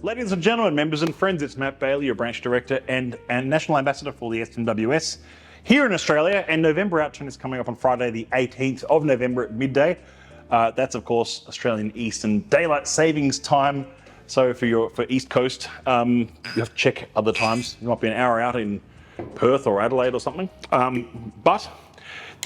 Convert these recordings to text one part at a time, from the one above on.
Ladies and gentlemen, members and friends, it's Matt Bailey, your branch director and National Ambassador for the SMWS here in Australia. And November Outturn is coming up on Friday, the 18th of November at midday. That's, of course, Australian Eastern Daylight Savings Time. So for East Coast, you have to check other times. You might be an hour out in Perth or Adelaide or something. But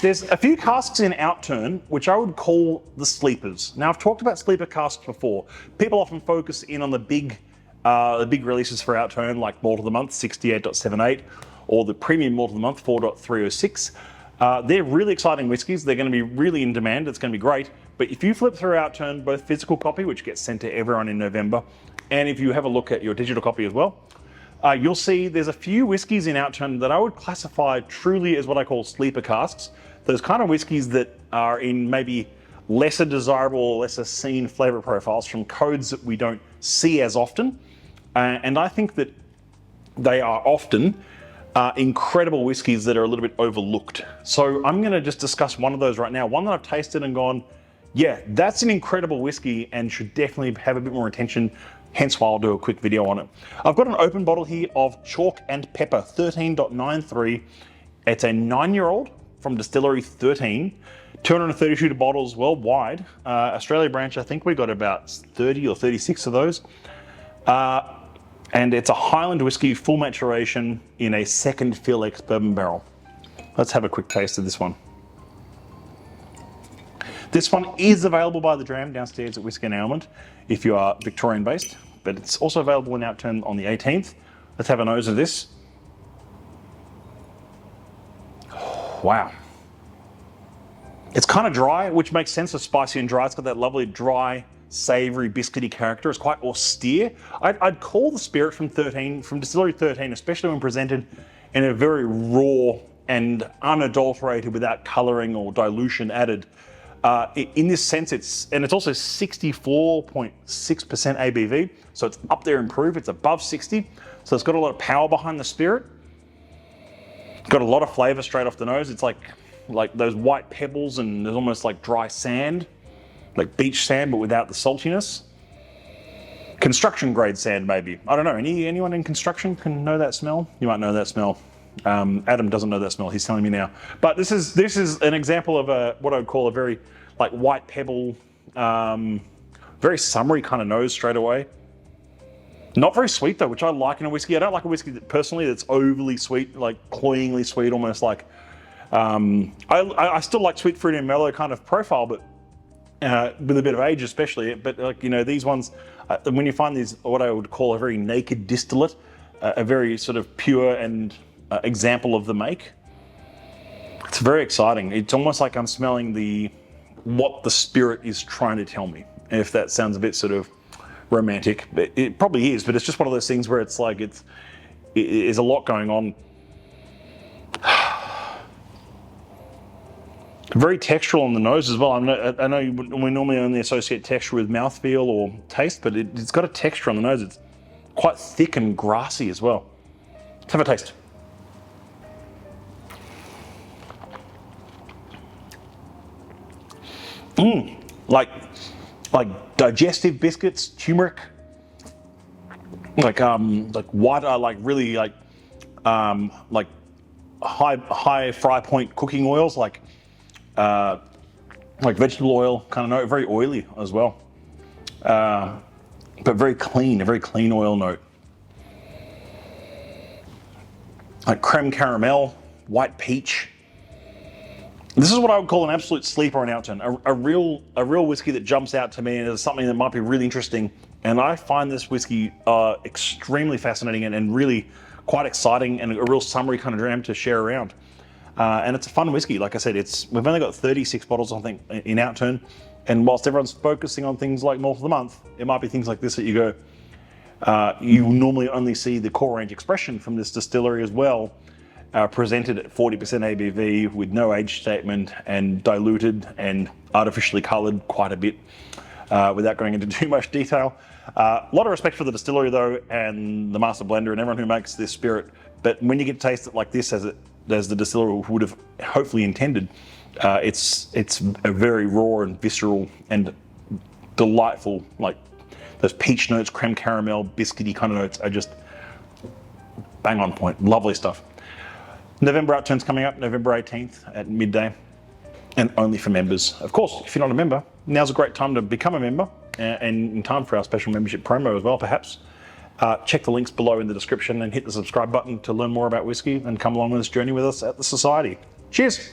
there's a few casks in Outturn which I would call the sleepers. Now, I've talked about sleeper casks before. People often focus in on the big releases for Outturn, like Malt of the Month 68.78, or the Premium Malt of the Month 4.306. They're really exciting whiskies. They're going to be really in demand. It's going to be great. But if you flip through Outturn, both physical copy, which gets sent to everyone in November, and if you have a look at your digital copy as well, you'll see there's a few whiskies in Outturn that I would classify truly as what I call sleeper casks. Those kind of whiskies that are in maybe lesser desirable or lesser seen flavour profiles from codes that we don't see as often. And I think that they are often incredible whiskies that are a little bit overlooked. So I'm going to just discuss one of those right now, one that I've tasted and gone, yeah, that's an incredible whiskey and should definitely have a bit more attention, hence why I'll do a quick video on it. I've got an open bottle here of Chalk and Pepper 13.93. It's a 9-year-old from Distillery 13, 232 bottles worldwide. Australia branch, I think we got about 30 or 36 of those. And it's a Highland whiskey, full maturation in a second fill ex-bourbon barrel. Let's have a quick taste of this one. This one is available by the dram downstairs at Whisky Alement if you are Victorian based, but it's also available in Outturn on the 18th. Let's have a nose of this. Wow. It's kind of dry, which makes sense of spicy and dry. It's got that lovely dry, savoury, biscuity character. It's quite austere. I'd call the spirit from Distillery 13, especially when presented in a very raw and unadulterated without colouring or dilution added. In this sense, it's also 64.6% ABV, so it's up there in proof. It's above 60, so it's got a lot of power behind the spirit. Got a lot of flavour straight off the nose. It's like those white pebbles, and there's almost like dry sand, like beach sand, but without the saltiness. Construction grade sand, maybe. I don't know. Anyone in construction can know that smell? You might know that smell. Adam doesn't know that smell. He's telling me now. But this is an example of what I would call a very like white pebble, very summery kind of nose straight away. Not very sweet though, which I like in a whiskey. I don't like a whiskey personally that's overly sweet, like cloyingly sweet, almost like. I still like sweet fruity and mellow kind of profile, but with a bit of age especially. But like these ones, when you find these, what I would call a very naked distillate, a very sort of pure and example of the make. It's very exciting. It's almost like I'm smelling what the spirit is trying to tell me. If that sounds a bit sort of romantic, but it probably is. But it's just one of those things where it's like there's a lot going on. Very textural on the nose as well. I know we normally only associate texture with mouthfeel or taste, but it's got a texture on the nose. It's quite thick and grassy as well. Let's have a taste. Like digestive biscuits, turmeric, like white, really high fry point cooking oils, like vegetable oil, kind of note, very oily as well, but very clean, a very clean oil note. Like creme caramel, white peach. This is what I would call an absolute sleeper on Outturn, a real whiskey that jumps out to me and is something that might be really interesting. And I find this whiskey extremely fascinating and really quite exciting, and a real summery kind of dram to share around. And it's a fun whiskey. Like I said, we've only got 36 bottles, I think, in Outturn. And whilst everyone's focusing on things like Malt of the Month, it might be things like this that you go, you normally only see the core range expression from this distillery as well, presented at 40% ABV with no age statement and diluted and artificially coloured quite a bit without going into too much detail. A lot of respect for the distillery though, and the master blender and everyone who makes this spirit. But when you get to taste it like this, as the distiller would have hopefully intended, it's a very raw and visceral and delightful, like those peach notes, creme caramel, biscuity kind of notes are just bang on point. Lovely stuff. November Outturn's coming up, November 18th at midday, and only for members. Of course, if you're not a member, now's a great time to become a member, and in time for our special membership promo as well, perhaps. Check the links below in the description and hit the subscribe button to learn more about whiskey and come along on this journey with us at the Society. Cheers.